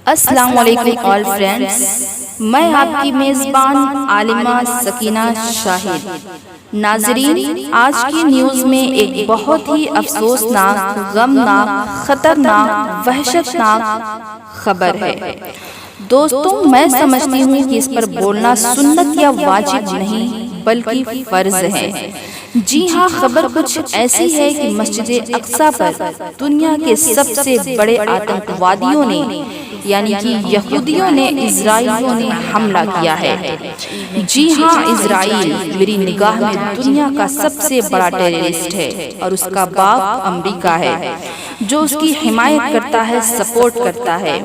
السلام علیکم آل فرینڈز، میں آپ کی میزبان عالمہ سکینہ شاہد۔ ناظرین، آج کی نیوز میں ایک بہت ہی افسوسناک، غمناک، خطرناک، وحشتناک خبر ہے۔ دوستوں، میں سمجھتی ہوں کہ اس پر بولنا سنت یا واجب نہیں بلکہ فرض ہے۔ جی ہاں، خبر کچھ ایسی ہے کہ مسجد اقصیٰ پر دنیا کے سب سے بڑے آتنکوادیوں نے یعنی کہ یہودیوں نے، اسرائیلیوں نے حملہ کیا ہے۔ جی ہاں، اسرائیل میری نگاہ میں دنیا کا سب سے بڑا ٹیررسٹ ہے اور اس کا باپ امریکہ ہے جو اس کی حمایت کرتا ہے، سپورٹ کرتا ہے۔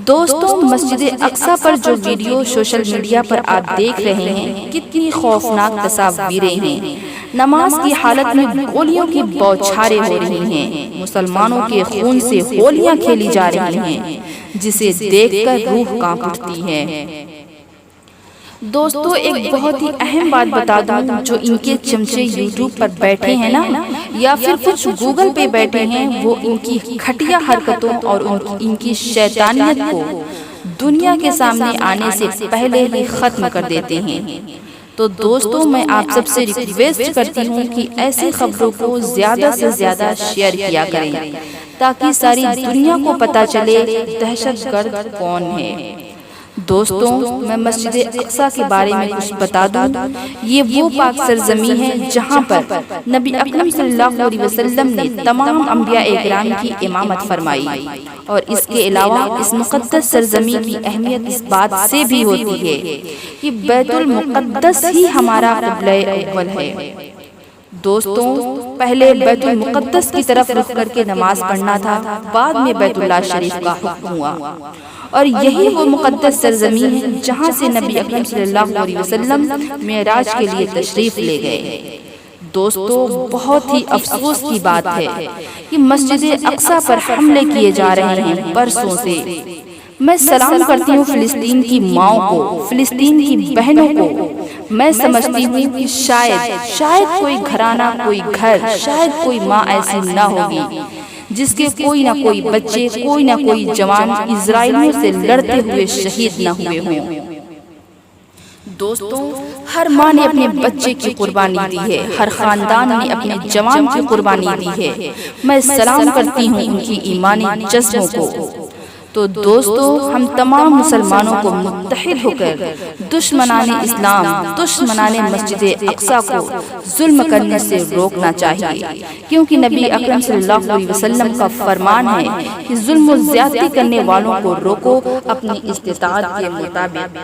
دوستوں، مسجد اقصیٰ پر جو ویڈیو سوشل میڈیا پر آپ دیکھ رہے ہیں، کتنی خوفناک تصاویریں ہیں۔ نماز کی حالت میں گولیوں کی بوچھاریں ہو رہی ہیں، مسلمانوں کے خون سے ہولیاں کھیلی جا رہی ہیں، جسے دیکھ کر روح کانپ اٹھتی ہے۔ دوستو، ایک بہت ہی اہم بات بتا دوں، جو ان کے چمچے یوٹیوب پر بیٹھے ہیں نا، یا پھر کچھ گوگل پہ بیٹھے ہیں، وہ ان کی گھٹیا حرکتوں اور ان کی شیطانیت کو دنیا کے سامنے آنے سے پہلے ہی ختم کر دیتے ہیں۔ تو دوستو، میں آپ سب سے ریکویسٹ کرتی ہوں کہ ایسی خبروں کو زیادہ سے زیادہ شیئر کیا کریں تاکہ ساری دنیا کو پتہ چلے دہشت گرد کون ہے۔ دوستوں، میں مسجد اقصیٰ کے بارے میں کچھ بتا دوں۔ یہ وہ پاک سرزمین ہے جہاں پر نبی اکرم صلی اللہ علیہ وسلم نے تمام انبیاء کرام کی امامت فرمائی، اور اس کے علاوہ اس مقدس سرزمین کی اہمیت اس بات سے بھی ہوتی ہے کہ بیت المقدس ہی ہمارا قبلہ اول ہے۔ دوستوں، پہلے بیت المقدس کی طرف رخ کر کے نماز پڑھنا تھا، بعد میں بیت اللہ شریف کا حکم ہوا، اور یہی وہ مقدس سرزمین ہے جہاں سے نبی اکرم صلی اللہ علیہ وسلم معراج کے لیے تشریف لے گئے۔ دوستو، بہت ہی افسوس کی بات ہے کہ مسجد اقصیٰ پر حملے کیے جا رہے ہیں برسوں سے۔ میں سلام کرتی ہوں فلسطین کی ماؤں کو، فلسطین کی بہنوں کو۔ میں سمجھتی ہوں کہ شاید کوئی گھرانہ، کوئی گھر، شاید کوئی ماں ایسی نہ ہوگی جس کے کوئی نہ کوئی بچے، کوئی نہ کوئی جوان اسرائیلیوں سے لڑتے ہوئے شہید نہ ہوئے ہوں۔ دوستوں، ہر ماں نے اپنے بچے کی قربانی دی ہے، ہر خاندان نے اپنے جوان کی قربانی دی ہے۔ میں سلام کرتی ہوں ان کی ایمانی جذبوں کو۔ تو دوستو، ہم تمام مسلمانوں کو متحد ہو کر دشمنان اسلام، دشمنان مسجد اقصیٰ کو ظلم کرنے سے روکنا چاہیے، کیونکہ نبی اکرم صلی اللہ علیہ وسلم کا فرمان ہے کہ ظلم و زیادتی کرنے والوں کو روکو اپنی استطاعت کے مطابق۔